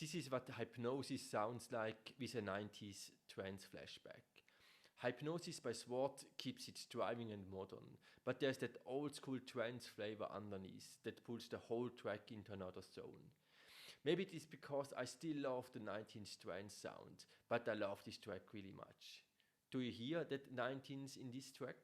This is what hypnosis sounds like with a 90s trance flashback. Hypnosis by Swart keeps it driving and modern, but there's that old school trance flavor underneath that pulls the whole track into another zone. Maybe it is because I still love the 19s trance sound, but I love this track really much. Do you hear that 19s in this track?